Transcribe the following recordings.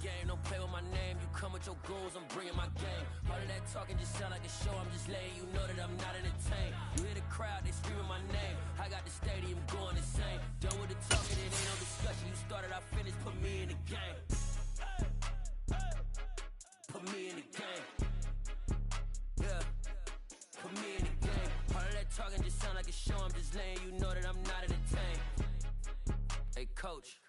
game. Don't play with my name. You come with your goons, I'm bringing my game. All of that talking just sound like a show. I'm just letting you know that I'm not entertained. You hear the crowd, they screaming my name. I got the stadium going insane. Done with the talking, it ain't no discussion. You started, I finished. Put me in the game. Put me in the game. Yeah. Put me in the game. All of that talking just sound like a show. I'm just letting you know that I'm not entertained. Hey, coach.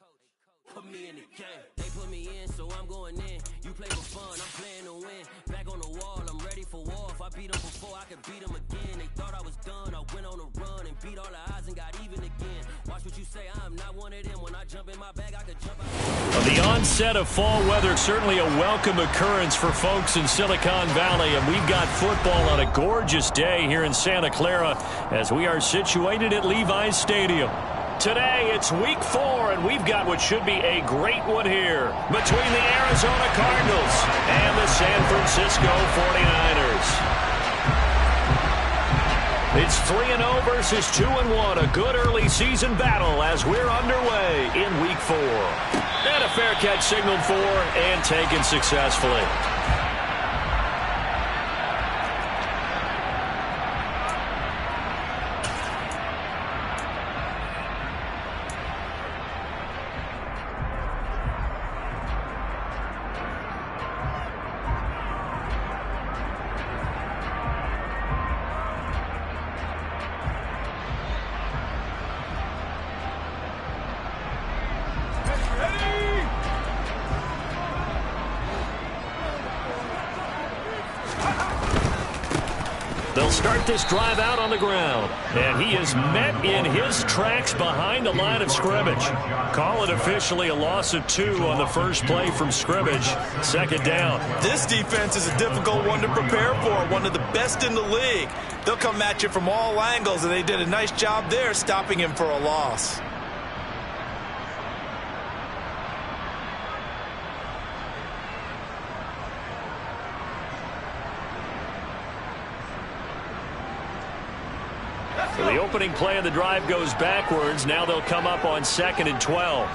Put me in the game. They put me in, so I'm going in. You play for fun, I'm playing to win. Back on the wall, I'm ready for war. If I beat them before, I could beat them again. They thought I was done, I went on a run and beat all the odds and got even again. Watch what you say, I'm not one of them. When I jump in my bag, I could jump out. The onset of fall weather, certainly a welcome occurrence for folks in Silicon Valley. And we've got football on a gorgeous day here in Santa Clara as we are situated at Levi's Stadium. Today, it's week 4, and we've got what should be a great one here between the Arizona Cardinals and the San Francisco 49ers. It's 3-0 versus 2-1, a good early season battle as we're underway in week 4. And a fair catch signaled for and taken successfully. They'll start this drive out on the ground. And he is met in his tracks behind the line of scrimmage. Call it officially a loss of 2 on the first play from scrimmage. Second down. This defense is a difficult one to prepare for, one of the best in the league. They'll come at you from all angles, and they did a nice job there stopping him for a loss. The opening play of the drive goes backwards. Now they'll come up on 2nd and 12.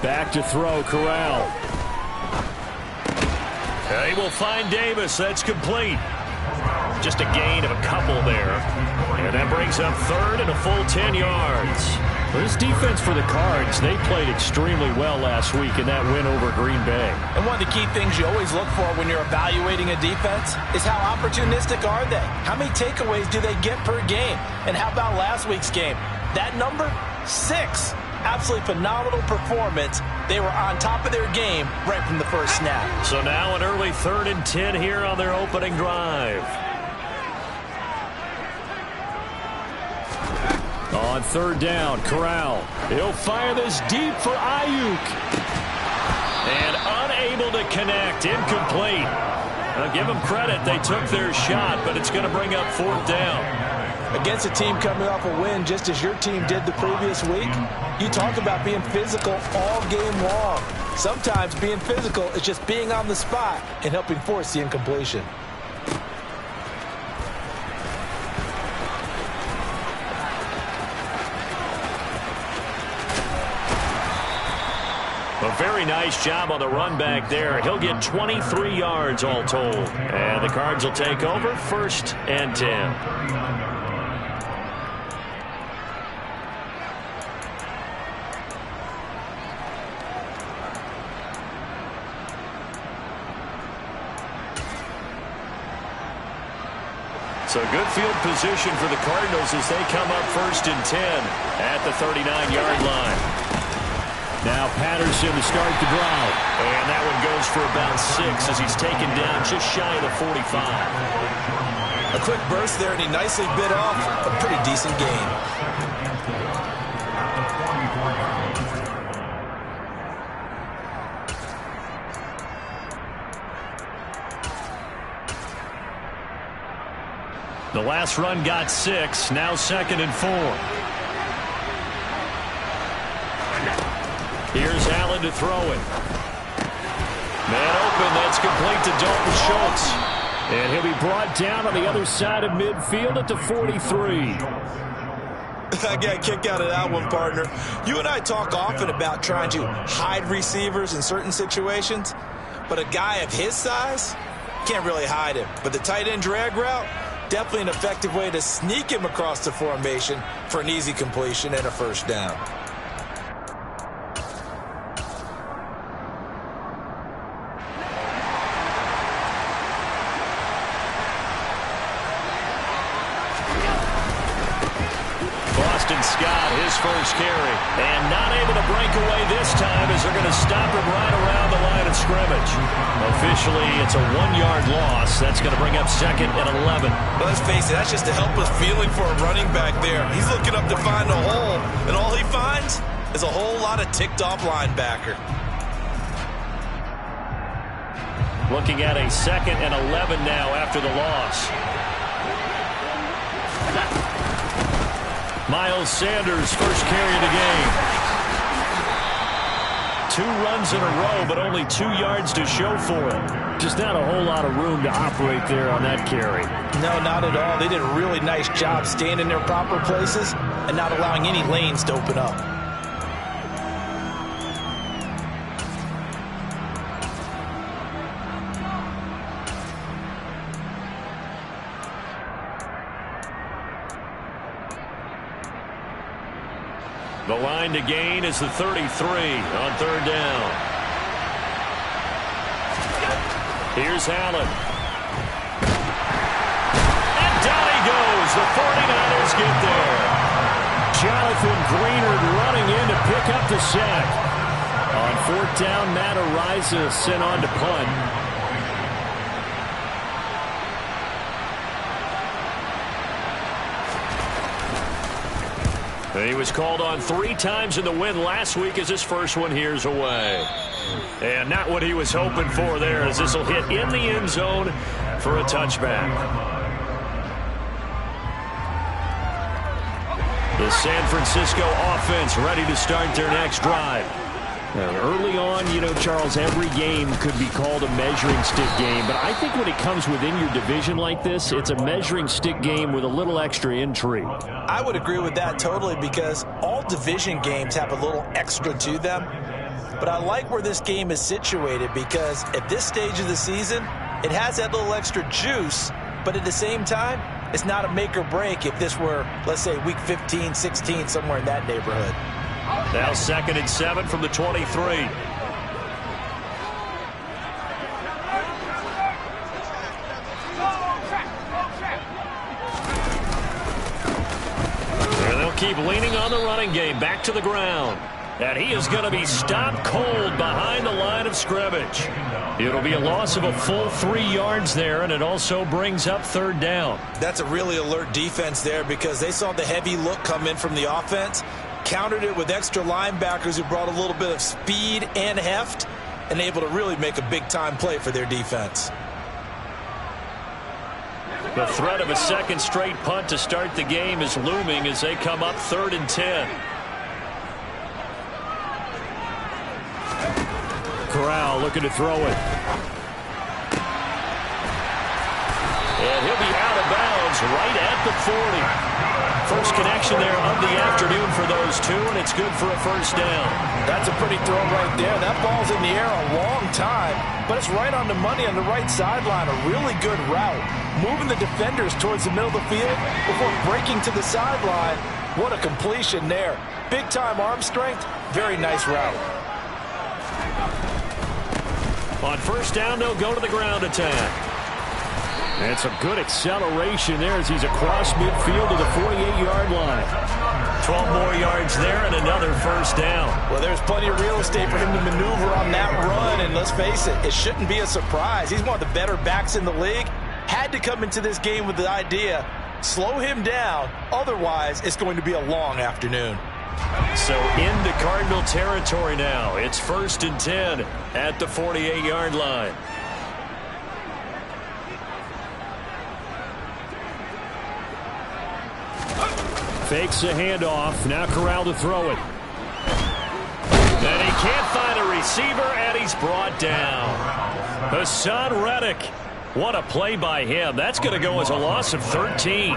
Back to throw, Corral. He will find Davis. That's complete. Just a gain of a couple there. And that brings up 3rd and a full 10 yards. This defense for the Cards, they played extremely well last week in that win over Green Bay. And one of the key things you always look for when you're evaluating a defense is how opportunistic are they? How many takeaways do they get per game? And how about last week's game? That number, 6. Absolutely phenomenal performance. They were on top of their game right from the first snap. So now an early 3rd and 10 here on their opening drive. On 3rd down, Corral. He'll fire this deep for Ayuk. And unable to connect. Incomplete. I'll give them credit. They took their shot, but it's going to bring up 4th down. Against a team coming off a win just as your team did the previous week, you talk about being physical all game long. Sometimes being physical is just being on the spot and helping force the incompletion. A very nice job on the run back there. He'll get 23 yards all told. And the Cards will take over 1st and 10. So good field position for the Cardinals as they come up 1st and 10 at the 39-yard line. Now Patterson to start the drive. And that one goes for about 6 as he's taken down just shy of the 45. A quick burst there, and he nicely bit off a pretty decent gain. The last run got 6. Now 2nd and 4. Here's Allen to throw it. Man open, that's complete to Dalton Schultz. And he'll be brought down on the other side of midfield at the 43. I got a kick out of that one, partner. You and I talk often about trying to hide receivers in certain situations, but a guy of his size can't really hide him. But the tight end drag route, definitely an effective way to sneak him across the formation for an easy completion and a first down. Scott, his first carry, and not able to break away this time as they're going to stop him right around the line of scrimmage. Officially, it's a 1-yard loss. That's going to bring up 2nd and 11. Well, let's face it, that's just a helpless feeling for a running back there. He's looking up to find a hole, and all he finds is a whole lot of ticked-off linebacker. Looking at a 2nd and 11 now after the loss. Miles Sanders, first carry of the game. 2 runs in a row, but only 2 yards to show for it. Just not a whole lot of room to operate there on that carry. No, not at all. They did a really nice job staying in their proper places and not allowing any lanes to open up. The line to gain is the 33 on 3rd down. Here's Allen. And down he goes. The 49ers get there. Jonathan Greenard running in to pick up the sack. On 4th down, Matt Ariza sent on to punt. He was called on 3 times in the win last week as his first one here's away. And not what he was hoping for there, as this will hit in the end zone for a touchback. The San Francisco offense ready to start their next drive. Now, early on, you know, Charles, every game could be called a measuring stick game, but I think when it comes within your division like this, it's a measuring stick game with a little extra intrigue. I would agree with that totally, because all division games have a little extra to them. But I like where this game is situated, because at this stage of the season, it has that little extra juice, but at the same time, it's not a make or break if this were, let's say, week 15, 16, somewhere in that neighborhood. Now 2nd and 7 from the 23. And they'll keep leaning on the running game. Back to the ground. And he is going to be stopped cold behind the line of scrimmage. It'll be a loss of a full 3 yards there, and it also brings up 3rd down. That's a really alert defense there, because they saw the heavy look come in from the offense, countered it with extra linebackers who brought a little bit of speed and heft, and able to really make a big-time play for their defense. The threat of a second straight punt to start the game is looming as they come up 3rd and 10. Corral looking to throw it. And he'll be out of bounds right at the 40. First connection there of the afternoon for those two, and it's good for a first down. That's a pretty throw right there. That ball's in the air a long time, but it's right on the money on the right sideline. A really good route. Moving the defenders towards the middle of the field before breaking to the sideline. What a completion there. Big-time arm strength. Very nice route. On first down, they'll go to the ground attack. And some good acceleration there as he's across midfield to the 48-yard line. 12 more yards there and another first down. Well, there's plenty of real estate for him to maneuver on that run, and let's face it, it shouldn't be a surprise. He's one of the better backs in the league. Had to come into this game with the idea, slow him down, otherwise it's going to be a long afternoon. So into Cardinal territory now. It's 1st and 10 at the 48-yard line. Fakes a handoff. Now Corral to throw it. And he can't find a receiver, and he's brought down. Hassan Reddick What a play by him. That's going to go as a loss of 13.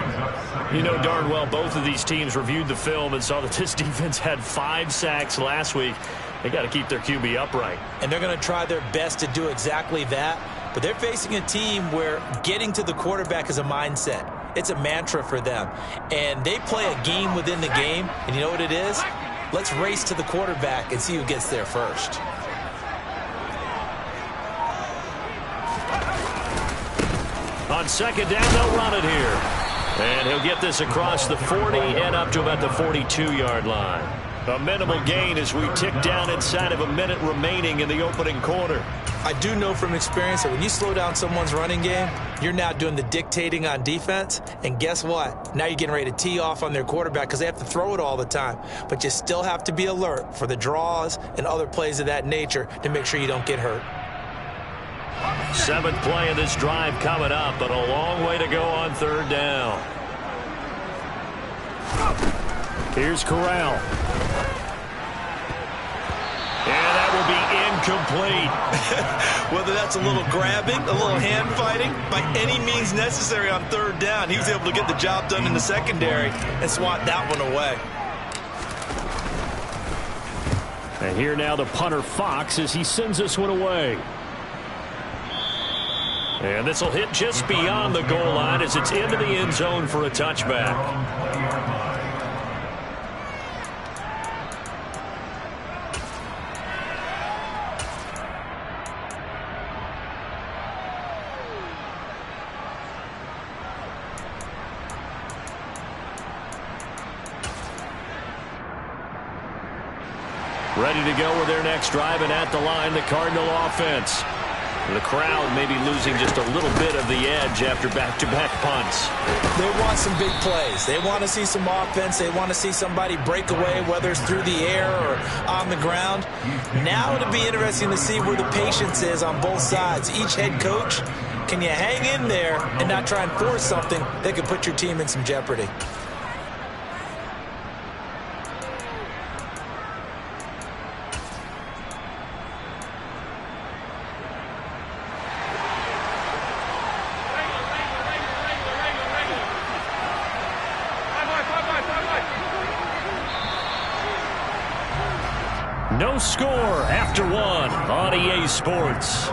You know darn well both of these teams reviewed the film and saw that this defense had 5 sacks last week. They got to keep their QB upright. And they're going to try their best to do exactly that. But they're facing a team where getting to the quarterback is a mindset. It's a mantra for them. And they play a game within the game. And you know what it is? Let's race to the quarterback and see who gets there first. On second down, they'll run it here. And he'll get this across the 40 and up to about the 42-yard line. A minimal gain as we tick down inside of a minute remaining in the opening quarter. I do know from experience that when you slow down someone's running game, you're now doing the dictating on defense. And guess what? Now you're getting ready to tee off on their quarterback because they have to throw it all the time. But you still have to be alert for the draws and other plays of that nature to make sure you don't get hurt. 7th play of this drive coming up, but a long way to go on third down. Here's Corral. And that will be incomplete. Whether that's a little grabbing, a little hand fighting, by any means necessary on third down, he was able to get the job done in the secondary and swat that one away. And here now the punter Fox as he sends this one away. And this will hit just beyond the goal line as it's into the end zone for a touchback. Ready to go with their next drive, and at the line, the Cardinal offense. The crowd maybe losing just a little bit of the edge after back-to-back punts. They want some big plays. They want to see some offense. They want to see somebody break away, whether it's through the air or on the ground. Now it'll be interesting to see where the patience is on both sides. Each head coach, can you hang in there and not try and force something that could put your team in some jeopardy? No score after 1 on EA Sports.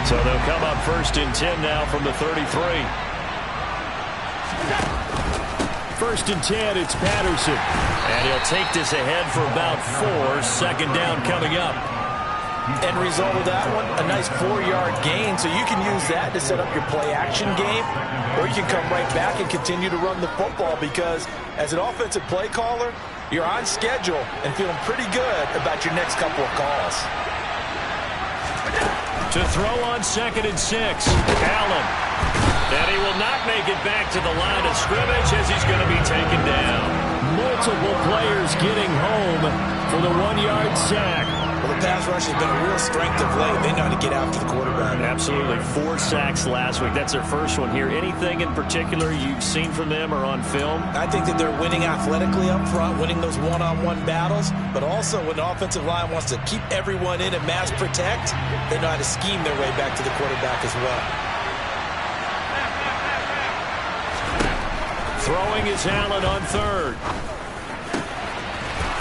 So they'll come up 1st and 10 now from the 33. 1st and 10, it's Patterson. And he'll take this ahead for about 4. Second down coming up. End result of that one, a nice 4-yard gain. So you can use that to set up your play-action game, or you can come right back and continue to run the football because as an offensive play caller, you're on schedule and feeling pretty good about your next couple of calls. To throw on 2nd and 6, Allen. And he will not make it back to the line of scrimmage as he's going to be taken down. Multiple players getting home for the 1-yard sack. Well, the pass rush has been a real strength of late. They know how to get after the quarterback. Absolutely. 4 sacks last week. That's their first one here. Anything in particular you've seen from them or on film? I think that they're winning athletically up front, winning those one-on-one battles, but also when the offensive line wants to keep everyone in and mass protect, they know how to scheme their way back to the quarterback as well. Throwing is Allen on 3rd.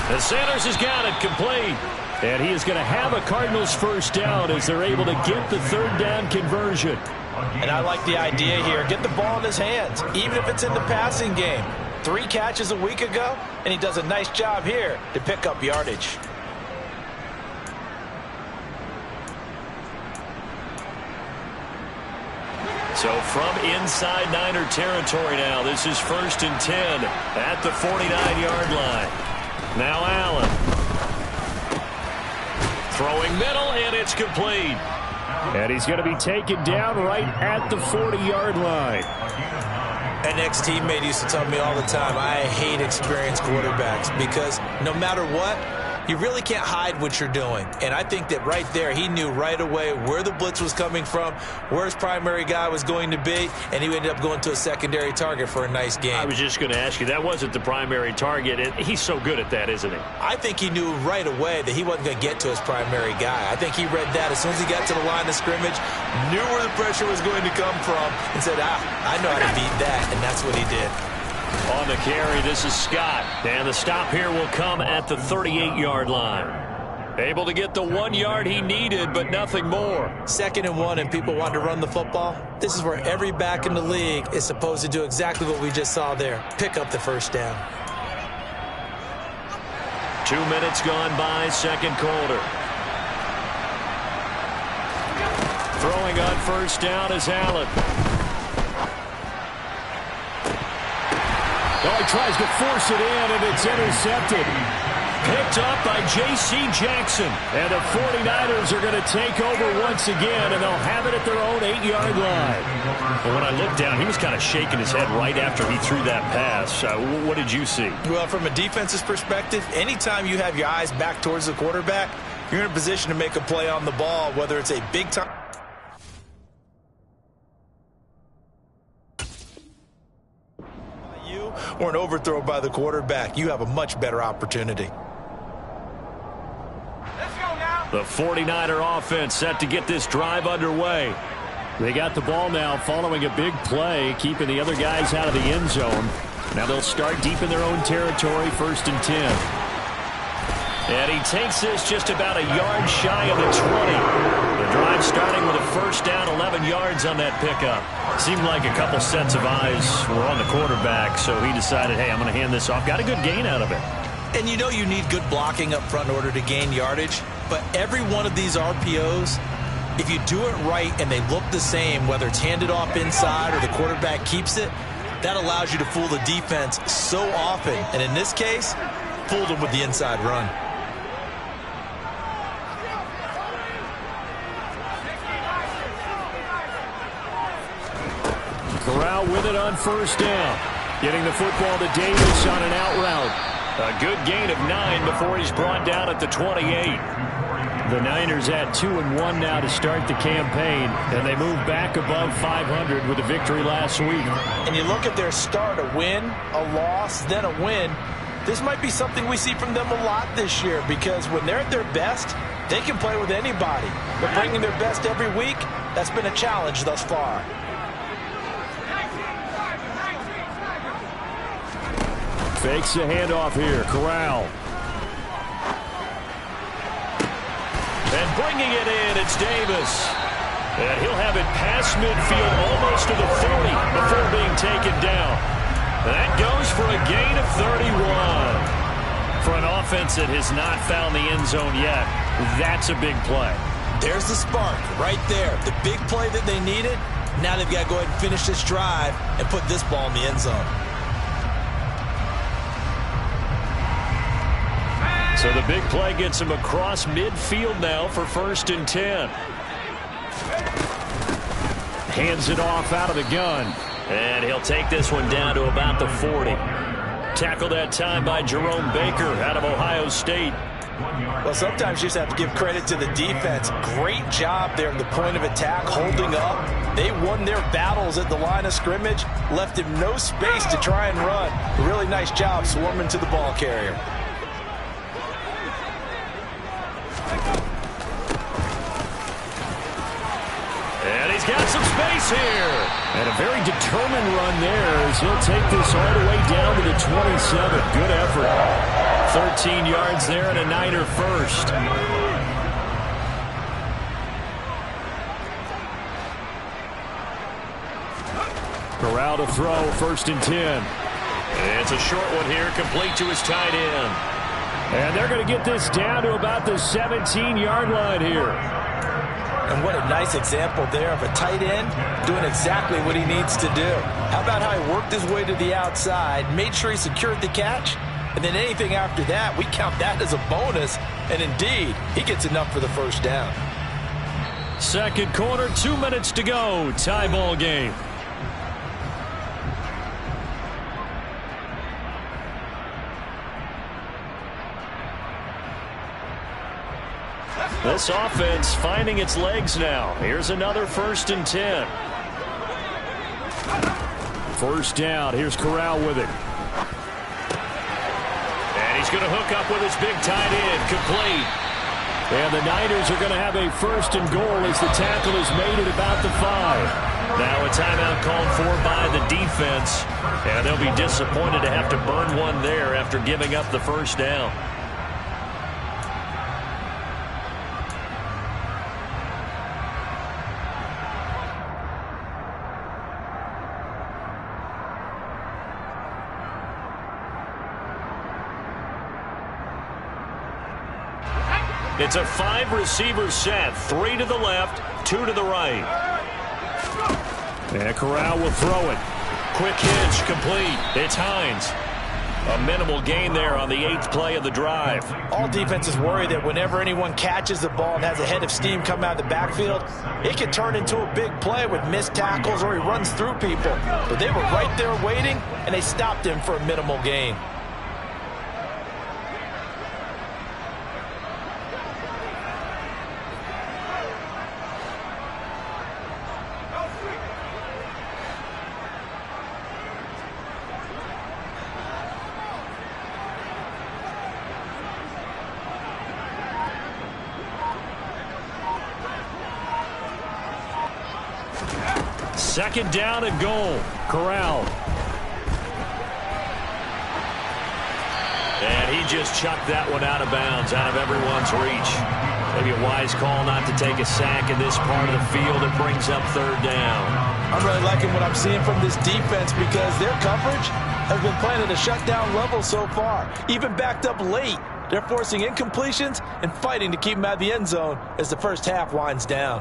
And Sanders has got it complete. And he is going to have a Cardinals first down as they're able to get the 3rd down conversion. And I like the idea here. Get the ball in his hands, even if it's in the passing game. 3 catches a week ago, and he does a nice job here to pick up yardage. So from inside Niner territory now, this is 1st and 10 at the 49-yard line. Now Allen. Throwing middle, and it's complete. And he's going to be taken down right at the 40-yard line. An ex-teammate used to tell me all the time, I hate experienced quarterbacks because no matter what, you really can't hide what you're doing. And I think that right there, he knew right away where the blitz was coming from, where his primary guy was going to be, and he ended up going to a secondary target for a nice game. I was just going to ask you, that wasn't the primary target. He's so good at that, isn't he? I think he knew right away that he wasn't going to get to his primary guy. I think he read that as soon as he got to the line of scrimmage, knew where the pressure was going to come from, and said, I know how to beat that, and that's what he did. On the carry, this is Scott. And the stop here will come at the 38-yard line. Able to get the 1 yard he needed, but nothing more. 2nd and 1, and people want to run the football. This is where every back in the league is supposed to do exactly what we just saw there. Pick up the first down. 2 minutes gone by, second quarter. Throwing on first down is Allen. Oh, he tries to force it in, and it's intercepted. Picked up by J.C. Jackson. And the 49ers are going to take over once again, and they'll have it at their own 8-yard line. Well, when I looked down, he was kind of shaking his head right after he threw that pass. What did you see? Well, from a defense's perspective, anytime you have your eyes back towards the quarterback, you're in a position to make a play on the ball, whether it's a big-time or an overthrow by the quarterback. You have a much better opportunity. The 49er offense set to get this drive underway. They got the ball now following a big play, keeping the other guys out of the end zone. Now they'll start deep in their own territory, 1st and 10. And he takes this just about a yard shy of the 20. The drive starting with a first down, 11 yards on that pickup. Seemed like a couple sets of eyes were on the quarterback, so he decided, hey, I'm going to hand this off. Got a good gain out of it. And you know you need good blocking up front in order to gain yardage, but every one of these RPOs, if you do it right and they look the same, whether it's handed off inside or the quarterback keeps it, that allows you to fool the defense so often. And in this case, fooled them with the inside run. Corral with it on first down. Getting the football to Davis on an out route. A good gain of 9 before he's brought down at the 28. The Niners at 2-1 now to start the campaign, and they move back above 500 with a victory last week. And you look at their start, a win, a loss, then a win. This might be something we see from them a lot this year, because when they're at their best, they can play with anybody. But bringing their best every week, that's been a challenge thus far. Fakes a handoff here. Corral. And bringing it in, it's Davis. And he'll have it past midfield almost to the 40 before being taken down. That goes for a gain of 31. For an offense that has not found the end zone yet, that's a big play. There's the spark right there. The big play that they needed. Now they've got to go ahead and finish this drive and put this ball in the end zone. So the big play gets him across midfield now for 1st and 10. Hands it off out of the gun. And he'll take this one down to about the 40. Tackled that time by Jerome Baker out of Ohio State. Well, sometimes you just have to give credit to the defense. Great job there in the point of attack, holding up. They won their battles at the line of scrimmage, left him no space to try and run. Really nice job swarming to the ball carrier. And he's got some space here. And a very determined run there as he'll take this all the way down to the 27. Good effort. 13 yards there and a Niner first. Corral to throw, 1st and 10. It's a short one here, complete to his tight end. And they're going to get this down to about the 17-yard line here. And what a nice example there of a tight end doing exactly what he needs to do. How about how he worked his way to the outside, made sure he secured the catch, and then anything after that, we count that as a bonus. And indeed, he gets enough for the first down. Second quarter, 2 minutes to go. Tie ball game. This offense finding its legs now. Here's another 1st and 10. First down. Here's Corral with it. And he's going to hook up with his big tight end. Complete. And the Niners are going to have a 1st and goal as the tackle is made at about the 5. Now a timeout called for by the defense. And they'll be disappointed to have to burn one there after giving up the 1st down. It's a 5-receiver set. 3 to the left, 2 to the right. And Corral will throw it. Quick hitch, complete. It's Hines. A minimal gain there on the 8th play of the drive. All defenses worry that whenever anyone catches the ball and has a head of steam come out of the backfield, it can turn into a big play with missed tackles or he runs through people. But they were right there waiting, and they stopped him for a minimal gain. Second down and goal. Corral. And he just chucked that one out of bounds, out of everyone's reach. Maybe a wise call not to take a sack in this part of the field. It brings up 3rd down. I'm really liking what I'm seeing from this defense because their coverage has been playing at a shutdown level so far. Even backed up late, they're forcing incompletions and fighting to keep them out of the end zone as the first half winds down.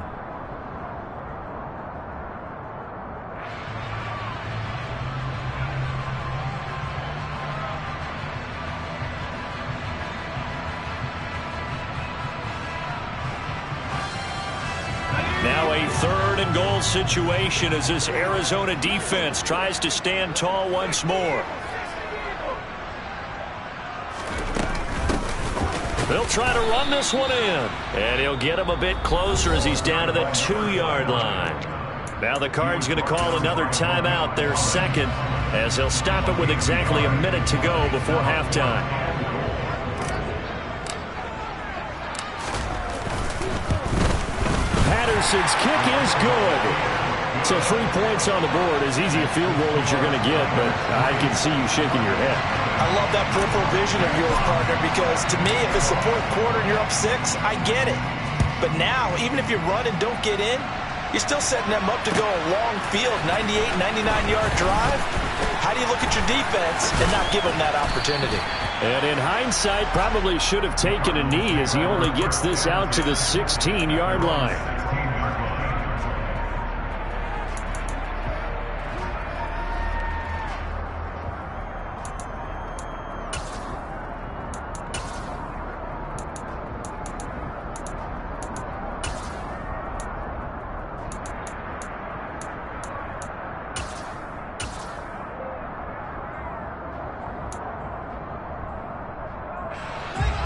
Now a 3rd and goal situation as this Arizona defense tries to stand tall once more. They'll try to run this one in. And he'll get him a bit closer as he's down to the 2-yard line. Now the Cards going to call another timeout, their 2nd, as they'll stop it with exactly a minute to go before halftime. Patterson's kick is good. So 3 points on the board, as easy a field goal as you're going to get, but I can see you shaking your head. I love that peripheral vision of yours, partner, because to me, if it's the 4th quarter and you're up 6, I get it. But now, even if you run and don't get in, you're still setting them up to go a long field, 98, 99-yard drive. How do you look at your defense and not give them that opportunity? And in hindsight, probably should have taken a knee as he only gets this out to the 16-yard line.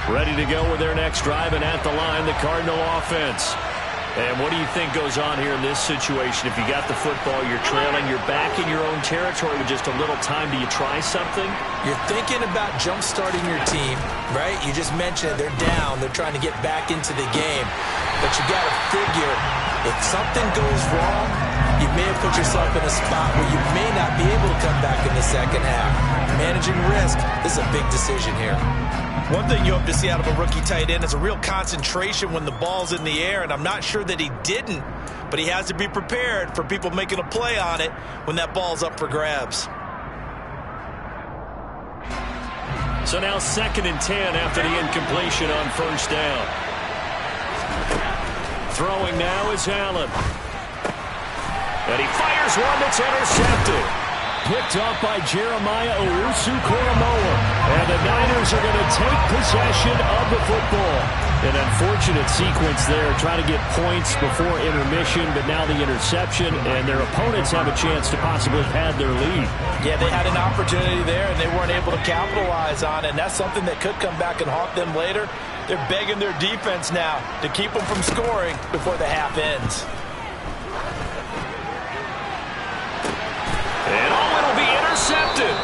Ready to go with their next drive, and at the line, the Cardinal offense. And what do you think goes on here in this situation? If you got the football, you're trailing, you're back in your own territory with just a little time. Do you try something? You're thinking about jump-starting your team, right? You just mentioned they're down. They're trying to get back into the game. But you got to figure, if something goes wrong, you may have put yourself in a spot where you may not be able to come back in the second half. Managing risk, this is a big decision here. One thing you hope to see out of a rookie tight end is a real concentration when the ball's in the air, and I'm not sure that he didn't, but he has to be prepared for people making a play on it when that ball's up for grabs. So now 2nd and 10 after the incompletion on 1st down. Throwing now is Allen. And he fires one that's intercepted. Picked off by Jeremiah Owusu-Koramoah. And the Niners are going to take possession of the football. An unfortunate sequence there, trying to get points before intermission, but now the interception, and their opponents have a chance to possibly pad their lead. Yeah, they had an opportunity there, and they weren't able to capitalize on it, and that's something that could come back and haunt them later. They're begging their defense now to keep them from scoring before the half ends. And it'll be intercepted.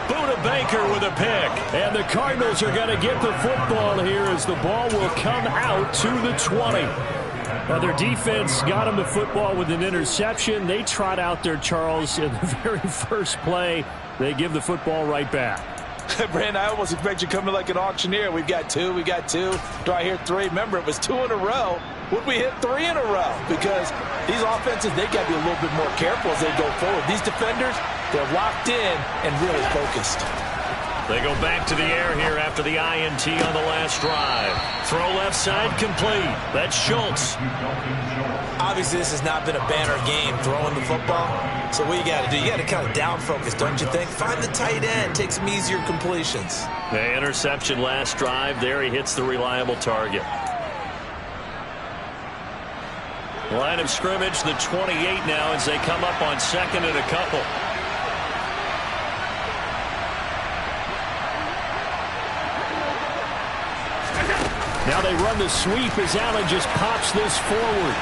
Buda Baker with a pick. And the Cardinals are going to get the football here as the ball will come out to the 20. Now their defense got them the football with an interception. They trot out there, Charles, in the very first play. They give the football right back. Brandon, I almost expect you coming like an auctioneer. We've got two. Do I hear three? Remember, it was 2 in a row. Would we hit 3 in a row? Because these offenses, they got to be a little bit more careful as they go forward. These defenders, they're locked in and really focused. They go back to the air here after the INT on the last drive. Throw left side complete. That's Schultz. Obviously, this has not been a banner game throwing the football. So what you got to do, you got to kind of down focus, don't you think? Find the tight end, take some easier completions. The interception last drive. There he hits the reliable target. Line of scrimmage, the 28 now as they come up on second and a couple. Now they run the sweep as Allen just pops this forward.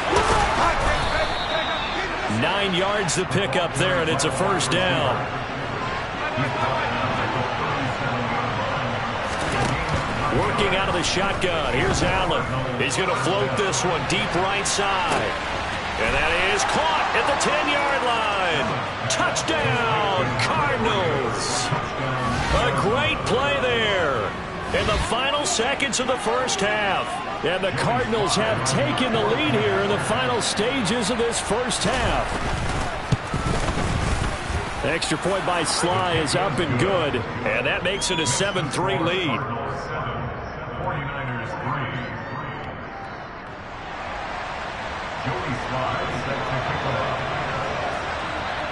9 yards to pick up there, and it's a first down. Working out of the shotgun. Here's Allen. He's going to float this one deep right side. And that is caught at the 10-yard line. Touchdown, Cardinals. A great play there in the final seconds of the first half. And the Cardinals have taken the lead here in the final stages of this first half. Extra point by Sly is up and good. And that makes it a 7-3 lead.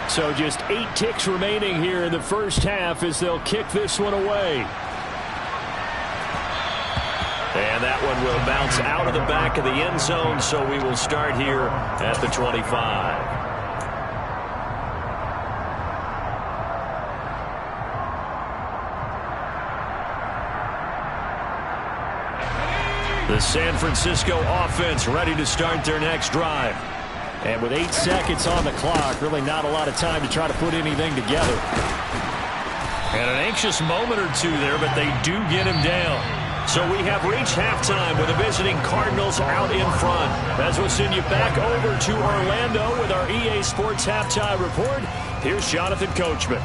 So just 8 ticks remaining here in the first half as they'll kick this one away. And that one will bounce out of the back of the end zone, so we will start here at the 25. The San Francisco offense ready to start their next drive. And with 8 seconds on the clock, really not a lot of time to try to put anything together. And an anxious moment or two there, but they do get him down. So we have reached halftime with the visiting Cardinals out in front. As we'll send you back over to Orlando with our EA Sports Halftime Report, here's Jonathan Coachman.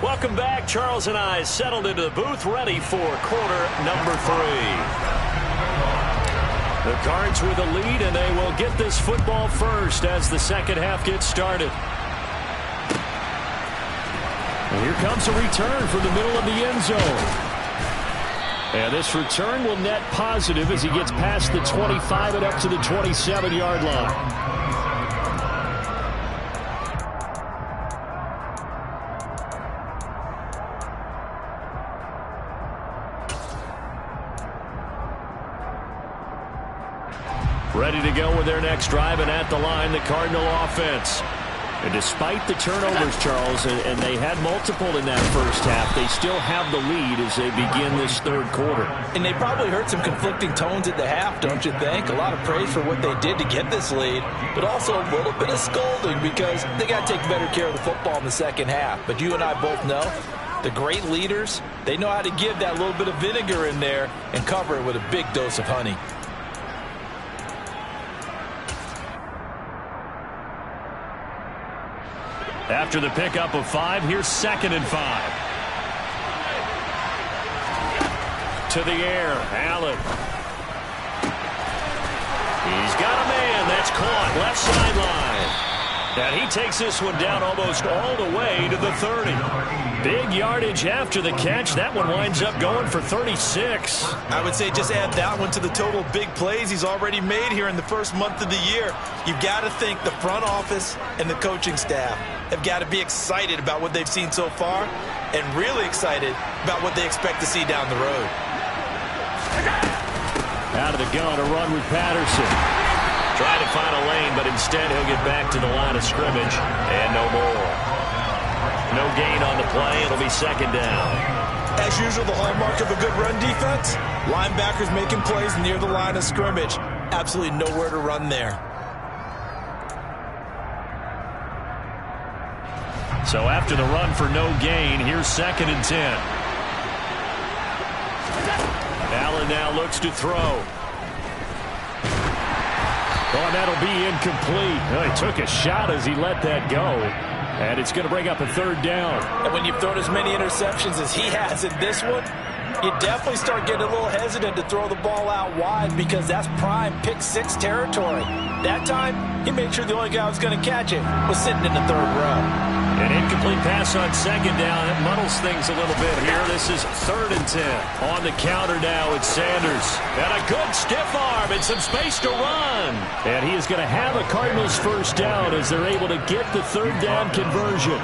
Welcome back. Charles and I settled into the booth, ready for quarter number 3. The Cards with a lead, and they will get this football first as the second half gets started. And here comes a return from the middle of the end zone. And this return will net positive as he gets past the 25 and up to the 27-yard line. Ready to go with their next drive, and at the line, the Cardinal offense. And despite the turnovers, Charles, and they had multiple in that first half, they still have the lead as they begin this third quarter. And they probably heard some conflicting tones at the half, don't you think? A lot of praise for what they did to get this lead, but also a little bit of scolding because they got to take better care of the football in the second half. But you and I both know the great leaders, they know how to give that little bit of vinegar in there and cover it with a big dose of honey. After the pickup of 5, here's 2nd and 5. To the air, Allen. He's got a man. That's caught. Left sideline. And he takes this one down almost all the way to the 30. Big yardage after the catch. That one winds up going for 36. I would say just add that one to the total big plays he's already made here in the first month of the year. You've got to think the front office and the coaching staff have got to be excited about what they've seen so far and really excited about what they expect to see down the road. Out of the gun, a run with Patterson. Trying to find a lane, but instead he'll get back to the line of scrimmage, and no more. No gain on the play. It'll be second down. As usual, the hallmark of a good run defense, linebackers making plays near the line of scrimmage. Absolutely nowhere to run there. So after the run for no gain, here's 2nd and 10. Allen now looks to throw. Oh, that'll be incomplete. Oh, he took a shot as he let that go. And it's going to bring up a 3rd down. And when you've thrown as many interceptions as he has in this one, you definitely start getting a little hesitant to throw the ball out wide because that's prime pick 6 territory. That time, he made sure the only guy who was going to catch it was sitting in the 3rd row. An incomplete pass on 2nd down. It muddles things a little bit here. This is 3rd and 10. On the counter now, it's Sanders. And a good stiff arm and some space to run. And he is going to have a Cardinals 1st down as they're able to get the 3rd down conversion.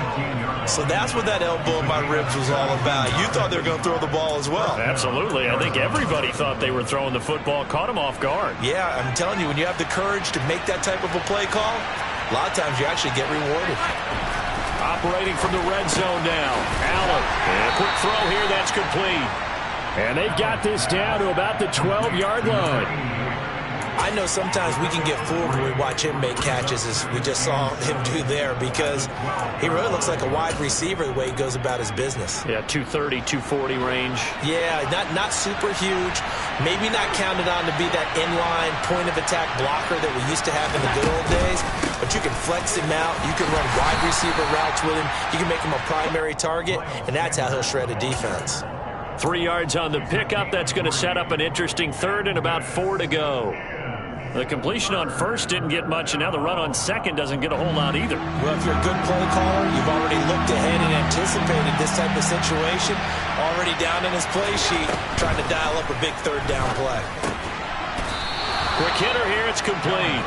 So that's what that elbow in my ribs was all about. You thought they were going to throw the ball as well. Absolutely. I think everybody thought they were throwing the football. Caught him off guard. Yeah, I'm telling you, when you have the courage to make that type of a play call, a lot of times you actually get rewarded. Operating from the red zone now. Allen. And a quick throw here. That's complete. And they've got this down to about the 12-yard line. I know sometimes we can get fooled when we watch him make catches, as we just saw him do there, because he really looks like a wide receiver the way he goes about his business. Yeah, 230, 240 range. Yeah, not super huge. Maybe not counted on to be that inline point-of-attack blocker that we used to have in the good old days, but you can flex him out. You can run wide receiver routes with him. You can make him a primary target, and that's how he'll shred a defense. 3 yards on the pickup. That's going to set up an interesting 3rd and about 4 to go. The completion on 1st didn't get much, and now the run on 2nd doesn't get a whole lot either. Well, if you're a good play caller, you've already looked ahead and anticipated this type of situation. Already down in his play sheet, trying to dial up a big 3rd down play. Quick hitter here, it's complete.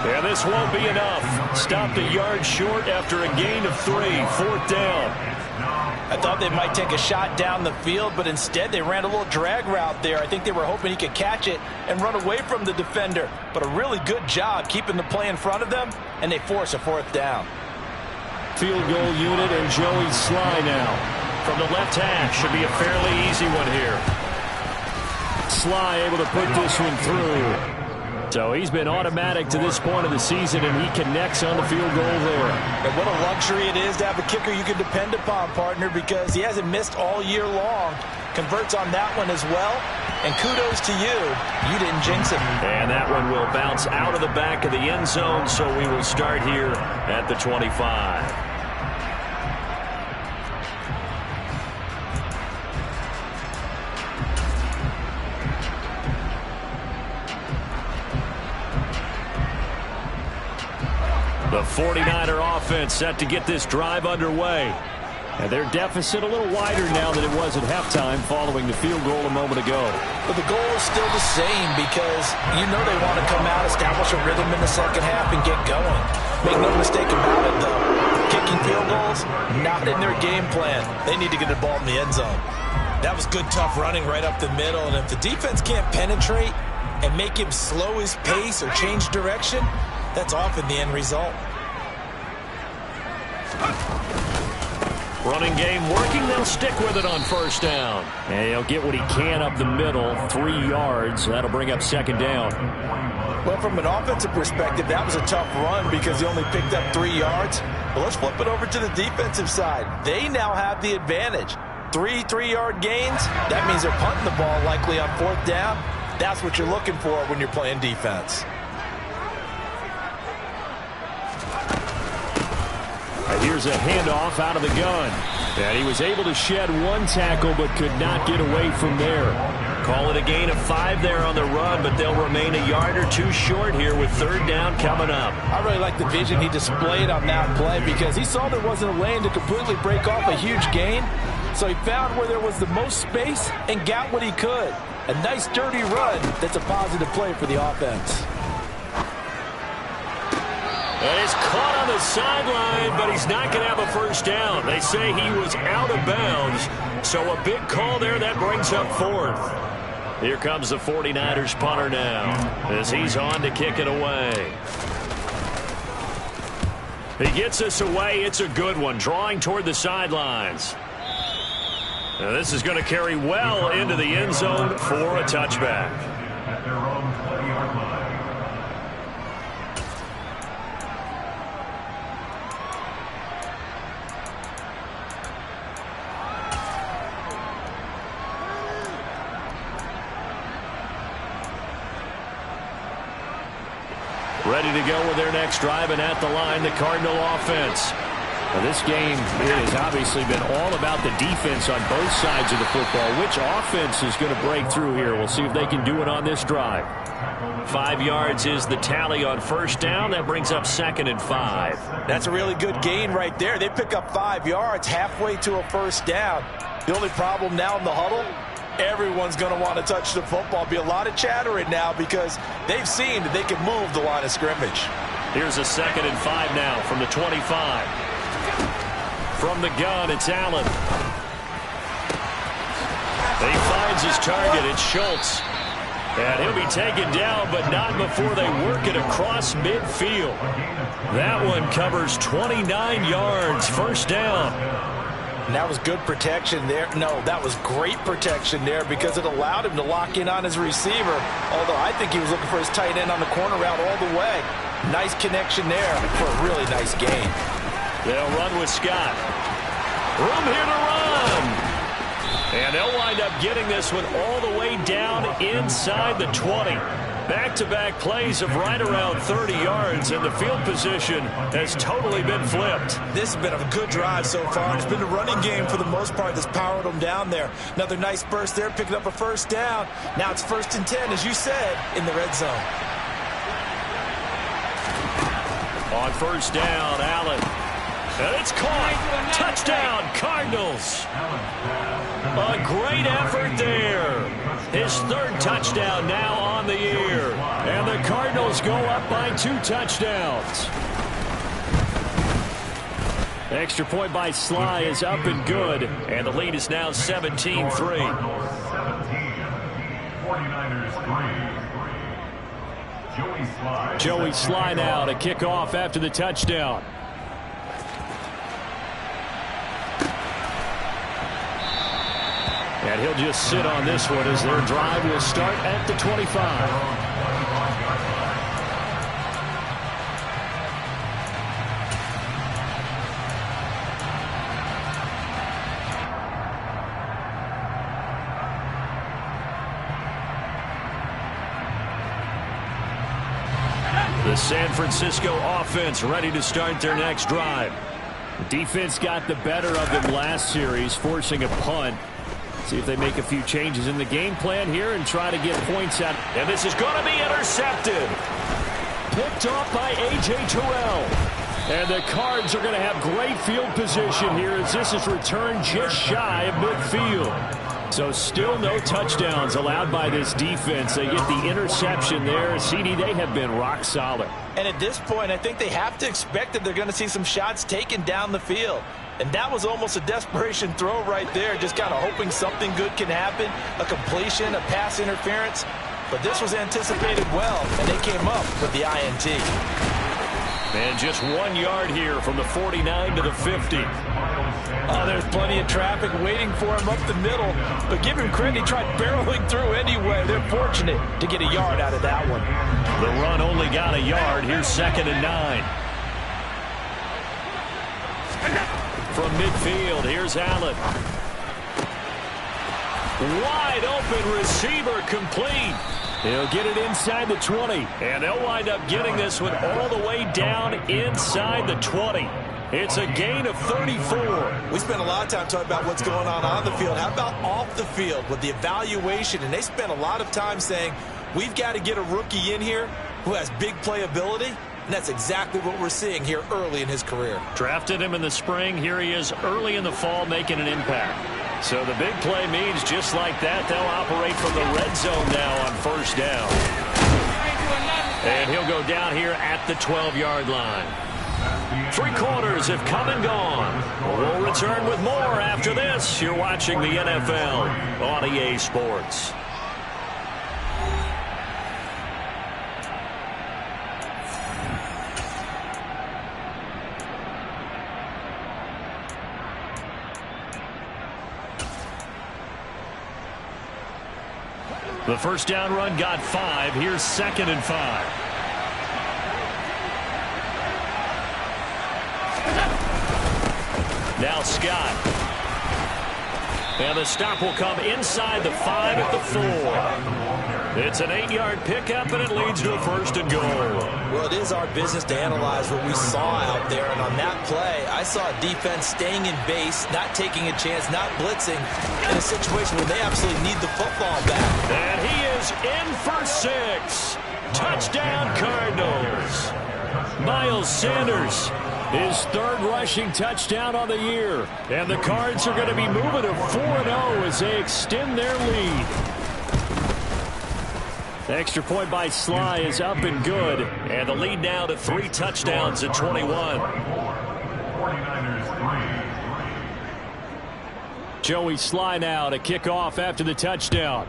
Yeah, this won't be enough. Stopped a yard short after a gain of 3, 4th down. I thought they might take a shot down the field, but instead they ran a little drag route there. I think they were hoping he could catch it and run away from the defender. But a really good job keeping the play in front of them, and they force a 4th down. Field goal unit and Joey Sly now. From the left hash, should be a fairly easy one here. Sly able to put this one through. So he's been automatic to this point of the season, and he connects on the field goal there. And what a luxury it is to have a kicker you can depend upon, partner, because he hasn't missed all year long. Converts on that one as well. And kudos to you. You didn't jinx it. And that one will bounce out of the back of the end zone, so we will start here at the 25. The 49er offense set to get this drive underway. And their deficit a little wider now than it was at halftime following the field goal a moment ago. But the goal is still the same because you know they want to come out, establish a rhythm in the second half, and get going. Make no mistake about it, though. Kicking field goals, not in their game plan. They need to get the ball in the end zone. That was good, tough running right up the middle. And if the defense can't penetrate and make him slow his pace or change direction, that's often the end result. Running game working. They'll stick with it on 1st down. And he'll get what he can up the middle, 3 yards. That'll bring up 2nd down. Well, from an offensive perspective, that was a tough run because he only picked up 3 yards. But let's flip it over to the defensive side. They now have the advantage. 3 3-yard gains. That means they're punting the ball likely on 4th down. That's what you're looking for when you're playing defense. Here's a handoff out of the gun. And he was able to shed 1 tackle but could not get away from there. Call it a gain of 5 there on the run, but they'll remain a yard or 2 short here with 3rd down coming up. I really like the vision he displayed on that play because he saw there wasn't a lane to completely break off a huge gain. So he found where there was the most space and got what he could. A nice dirty run that's a positive play for the offense. And it's caught on the sideline, but he's not going to have a 1st down. They say he was out of bounds, so a big call there that brings up 4th. Here comes the 49ers punter now as he's on to kick it away. He gets this away. It's a good one, drawing toward the sidelines. Now this is going to carry well into the end zone for a touchback. At their own 20-yard line. Ready to go with their next drive, and at the line, the Cardinal offense. Well, this game has obviously been all about the defense on both sides of the football. Which offense is going to break through here? We'll see if they can do it on this drive. 5 yards is the tally on 1st down. That brings up 2nd and 5. That's a really good gain right there. They pick up 5 yards halfway to a 1st down. The only problem now in the huddle, everyone's going to want to touch the football. Be a lot of chattering now because they've seen that they can move the line of scrimmage. Here's a 2nd and 5 now from the 25. From the gun, it's Allen. He finds his target. It's Schultz. And he'll be taken down, but not before they work it across midfield. That one covers 29 yards. 1st down. And that was good protection there. No, that was great protection there because it allowed him to lock in on his receiver. Although I think he was looking for his tight end on the corner route all the way. Nice connection there for a really nice gain. They'll run with Scott. Room here to run. And they'll wind up getting this one all the way down inside the 20. Back-to-back plays of right around 30 yards, and the field position has totally been flipped. This has been a good drive so far. It's been the running game for the most part that's powered them down there. Another nice burst there, picking up a 1st down. Now it's 1st and 10, as you said, in the red zone. On 1st down, Allen. And it's caught. Touchdown, Cardinals. A great effort there. His 3rd touchdown now on the year. And the Cardinals go up by 2 touchdowns. Extra point by Sly is up and good. And the lead is now 17-3. 49ers 3. Joey Sly now to kick off after the touchdown. And he'll just sit on this one as their drive will start at the 25. The San Francisco offense ready to start their next drive. Defense got the better of them last series, forcing a punt. See if they make a few changes in the game plan here and try to get points out. And this is going to be intercepted. Picked off by A.J. Terrell. And the Cards are going to have great field position here as this is returned just shy of midfield. So still no touchdowns allowed by this defense. They get the interception there. CD, they have been rock solid. And at this point, I think they have to expect that they're going to see some shots taken down the field. And that was almost a desperation throw right there, just kind of hoping something good can happen, a completion, a pass interference. But this was anticipated well, and they came up with the INT. And just 1 yard here from the 49 to the 50. Oh, there's plenty of traffic waiting for him up the middle. But give him credit, he tried barreling through anyway. They're fortunate to get a yard out of that one. The run only got a yard. Here's 2nd and 9. From midfield, here's Allen. Wide open receiver complete. He'll get it inside the 20. And they'll wind up getting this one all the way down inside the 20. It's a gain of 34. We spent a lot of time talking about what's going on the field. How about off the field with the evaluation? And they spent a lot of time saying, we've got to get a rookie in here who has big playability. And that's exactly what we're seeing here early in his career. Drafted him in the spring. Here he is early in the fall making an impact. So the big play means just like that, they'll operate from the red zone now on first down. And he'll go down here at the 12-yard line. 3 quarters have come and gone. We'll return with more after this. You're watching the NFL on EA Sports. The first down run got 5. Here's 2nd and 5. Now Scott. And the stop will come inside the 5 at the 4. It's an 8-yard pickup, and it leads to a 1st and goal. Well, it is our business to analyze what we saw out there. And on that play, I saw a defense staying in base, not taking a chance, not blitzing, in a situation where they absolutely need the football back. And he is in for 6. Touchdown, Cardinals. Miles Sanders, his 3rd rushing touchdown on the year. And the Cards are going to be moving to 4-0 as they extend their lead. The extra point by Sly is up and good. And the lead now to 3 touchdowns at 21. Joey Sly now to kick off after the touchdown.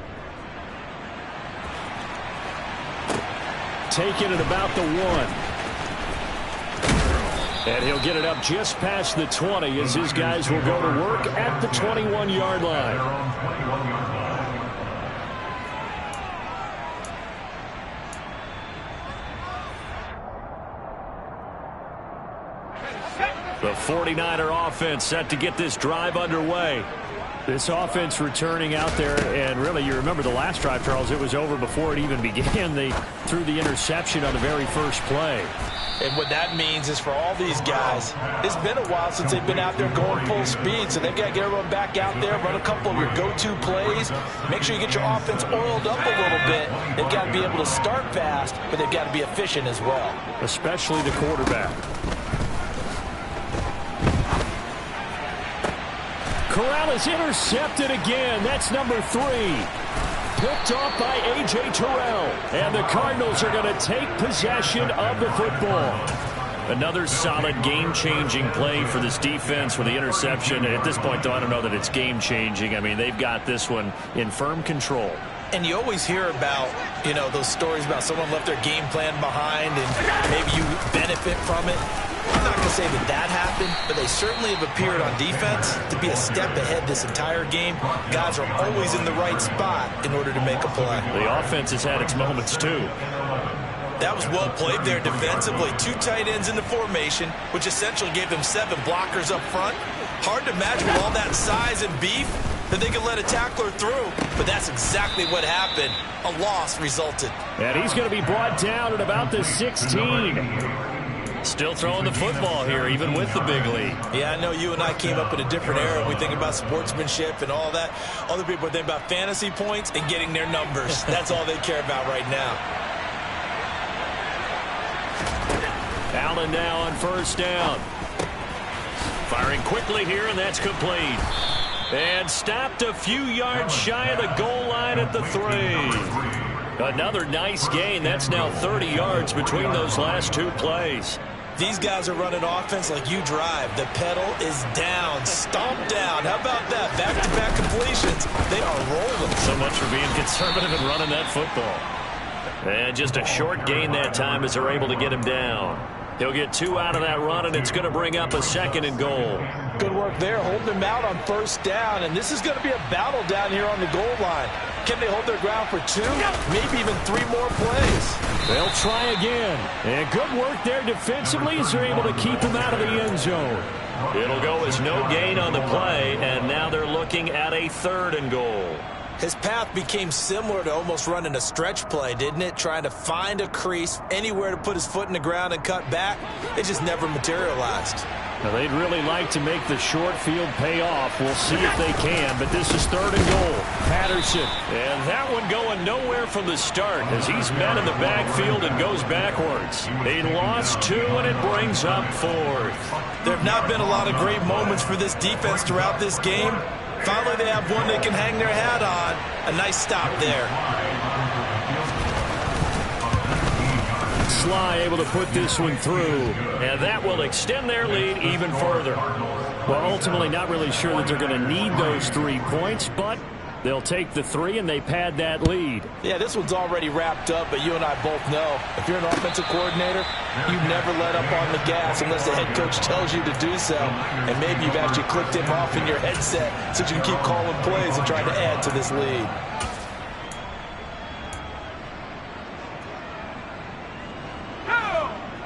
Taking it about the 1. And he'll get it up just past the 20 as his guys will go to work at the 21-yard line. The 49er offense set to get this drive underway. This offense returning out there, and really, you remember the last drive, Charles, it was over before it even began. They threw the interception on the very first play. And what that means is for all these guys, it's been a while since they've been out there going full speed, so they've got to get everyone back out there, run a couple of your go-to plays, make sure you get your offense oiled up a little bit. They've got to be able to start fast, but they've got to be efficient as well. Especially the quarterback. Corral is intercepted again. That's number 3. Picked off by A.J. Terrell. And the Cardinals are going to take possession of the football. Another solid game-changing play for this defense with the interception. At this point, though, I don't know that it's game-changing. I mean, they've got this one in firm control. And you always hear about, you know, those stories about someone left their game plan behind and maybe you benefit from it. I'm not going to say that that happened, but they certainly have appeared on defense to be a step ahead this entire game. Guys are always in the right spot in order to make a play. The offense has had its moments, too. That was well played there defensively. 2 tight ends in the formation, which essentially gave them 7 blockers up front. Hard to imagine with all that size and beef that they could let a tackler through, but that's exactly what happened. A loss resulted. And he's going to be brought down at about the 16. Still throwing the football here, even with the big lead. Yeah, I know you and I came up in a different era. We think about sportsmanship and all that. Other people think about fantasy points and getting their numbers. That's all they care about right now. Allen now on first down. Firing quickly here, and that's complete. And stopped a few yards shy of the goal line at the 3. Another nice gain. That's now 30 yards between those last 2 plays. These guys are running offense like you drive. The pedal is down, stomped down. How about that? Back-to-back completions. They are rolling. So much for being conservative and running that football. And just a short gain that time as they're able to get him down. He'll get 2 out of that run, and it's going to bring up a 2nd and goal. Good work there, holding him out on first down. And this is going to be a battle down here on the goal line. Can they hold their ground for 2? Maybe even 3 more plays. They'll try again. And good work there defensively as they're able to keep him out of the end zone. It'll go as no gain on the play, and now they're looking at a 3rd and goal. His path became similar to almost running a stretch play, didn't it? Trying to find a crease, anywhere to put his foot in the ground and cut back. It just never materialized. Now, they'd really like to make the short field pay off. We'll see if they can, but this is 3rd and goal. Patterson. And that one going nowhere from the start as he's met in the backfield and goes backwards. They lost 2, and it brings up 4th. There have not been a lot of great moments for this defense throughout this game. Finally, they have one they can hang their hat on. A nice stop there. Sly able to put this one through, and that will extend their lead even further. Well, ultimately not really sure that they're going to need those 3 points, but they'll take the 3 and they pad that lead. Yeah, this one's already wrapped up, but you and I both know if you're an offensive coordinator, you never let up on the gas unless the head coach tells you to do so. And maybe you've actually clicked him off in your headset so you can keep calling plays and trying to add to this lead.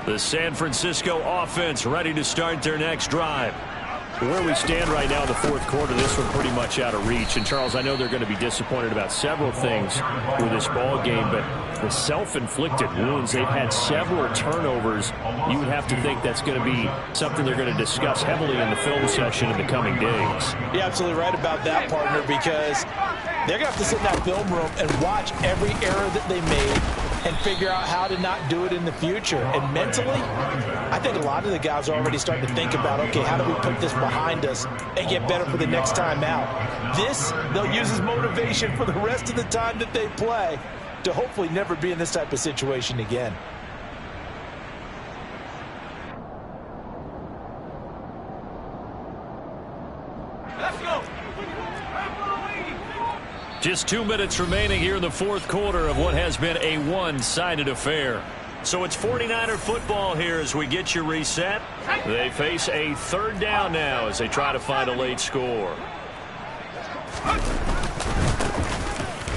The San Francisco offense ready to start their next drive. Where we stand right now in the 4th quarter, this one pretty much out of reach. And, Charles, I know they're going to be disappointed about several things with this ball game, but the self-inflicted wounds, they've had several turnovers. You would have to think that's going to be something they're going to discuss heavily in the film session in the coming days. You're absolutely right about that, partner, because they're going to have to sit in that film room and watch every error that they made and figure out how to not do it in the future. And mentally, I think a lot of the guys are already starting to think about, okay, how do we put this behind us and get better for the next time out? This, they'll use as motivation for the rest of the time that they play to hopefully never be in this type of situation again. Let's go. Just 2 minutes remaining here in the 4th quarter of what has been a one-sided affair. So it's 49er football here as we get you reset. They face a 3rd down now as they try to find a late score.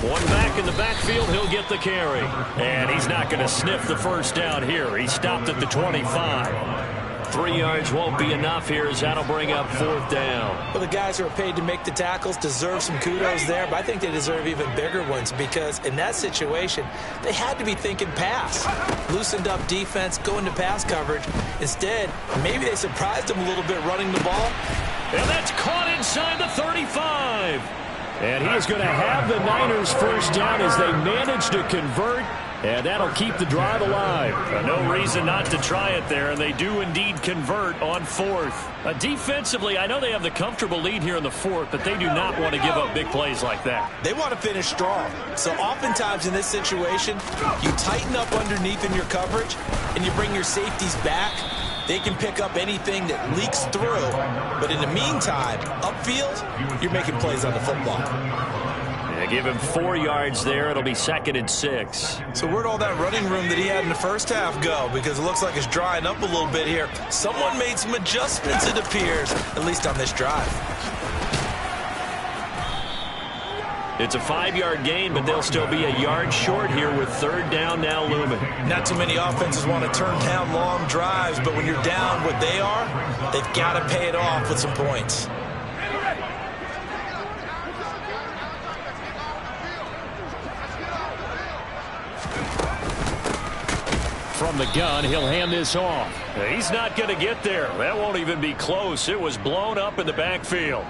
One back in the backfield, he'll get the carry. And he's not going to sniff the 1st down here. He stopped at the 25. 3 yards won't be enough here as that'll bring up 4th down. Well, the guys who are paid to make the tackles deserve some kudos there, but I think they deserve even bigger ones because in that situation, they had to be thinking pass. Loosened up defense, going to pass coverage. Instead, maybe they surprised him a little bit running the ball. And that's caught inside the 35. And he is going to have the Niners 1st down as they manage to convert. And that'll keep the drive alive. No reason not to try it there, and they do indeed convert on 4th. Defensively, I know they have the comfortable lead here in the 4th, but they do not want to give up big plays like that. They want to finish strong. So oftentimes in this situation, you tighten up underneath in your coverage, and you bring your safeties back. They can pick up anything that leaks through. But in the meantime, upfield, you're making plays on the football. Give him 4 yards there. It'll be 2nd and 6. So where'd all that running room that he had in the first half go? Because it looks like it's drying up a little bit here. Someone made some adjustments, it appears, at least on this drive. It's a 5-yard gain, but they'll still be a yard short here with 3rd down now looming. Not too many offenses want to turn down long drives, but when you're down what they are, they've got to pay it off with some points. From the gun, he'll hand this off. He's not going to get there. That won't even be close. It was blown up in the backfield.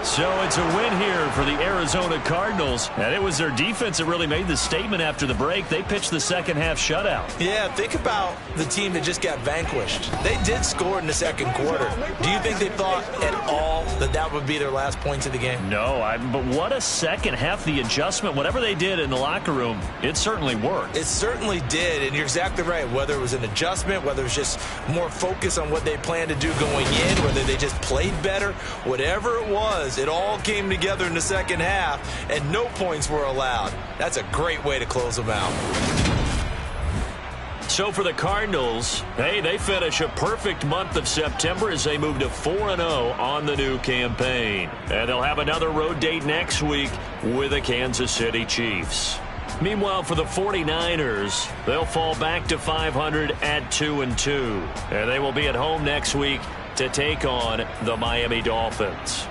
So it's a win here for the Arizona Cardinals. And it was their defense that really made the statement after the break. They pitched the second half shutout. Yeah, think about the team that just got vanquished. They did score in the 2nd quarter. Do you think they thought at all that that would be their last points of the game? No, but what a second half. The adjustment, whatever they did in the locker room, it certainly worked. It certainly did, and you're exactly right. Whether it was an adjustment, whether it was just more focus on what they planned to do going in, whether they just played better, whatever it was, it all came together in the second half, and no points were allowed. That's a great way to close them out. So for the Cardinals, hey, they finish a perfect month of September as they move to 4-0 on the new campaign. And they'll have another road date next week with the Kansas City Chiefs. Meanwhile, for the 49ers, they'll fall back to 500 at 2-2. And they will be at home next week to take on the Miami Dolphins.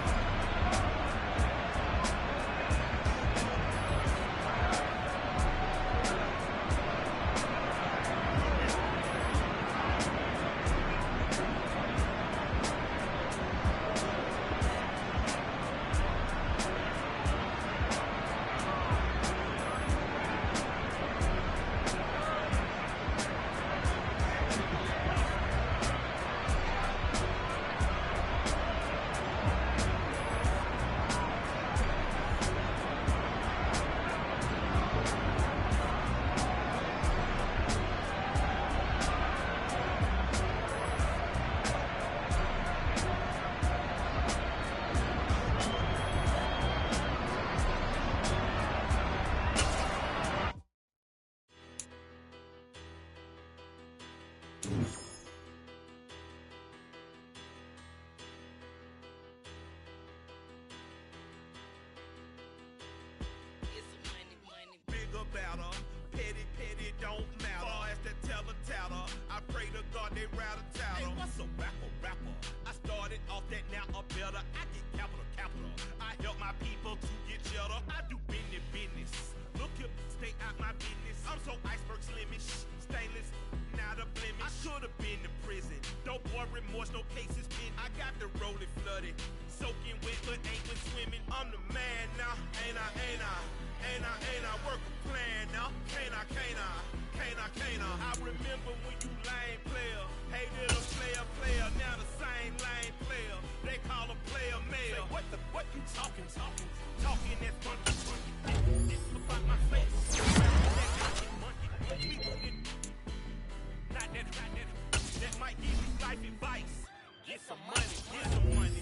don't matter. Far as the teller, I pray to God they rattle-tattle. Hey, what's a rapper? I started off that, now I'm better. I get capital. I help my people to get cheddar. I do business. Look here, stay out my business. I'm so iceberg slimish, stainless, not a blemish. I should have been to prison. Don't boy remorse, no cases pinned. I got the rolling flooded, soaking wet, but ain't been swimming. I'm the man now, ain't I? Work a plan now, can't I? I remember when you lame player, hated a player, now the same lame player. They call a player mayor. Say, what you talking that funky, about my face. Not that might give you life advice. Get some money, get some money,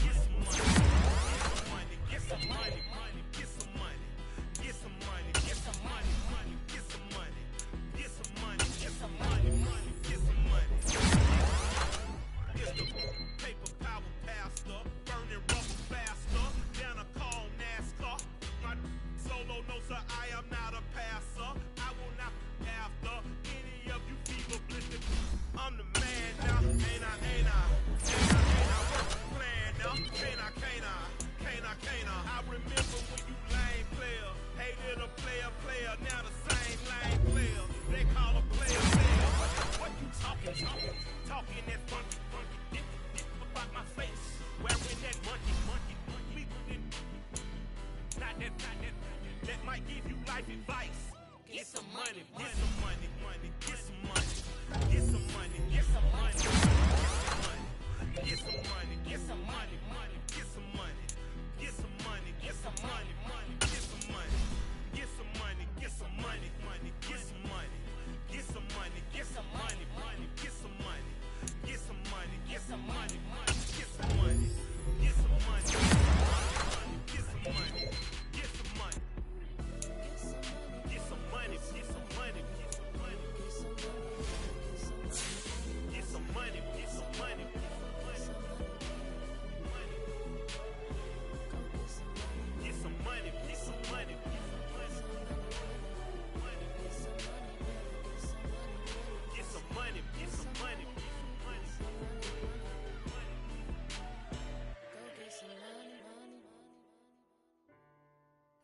get some money, get some money, get some money, get some money, get some money, get some money, get some money, get some money, get some money. It's the paper power pastor, burning rubber faster than a call NASCAR. My solo no sir, I am not a passer. I will not after any of you fever blistered. I'm the man now, ain't I? Work the plan now, can't I? I remember when you lame player, hated a player, now the same lame player. They call a player mayor. What you talking that funky, about my face, wearing that monkey, not that might give you life advice. Get some money,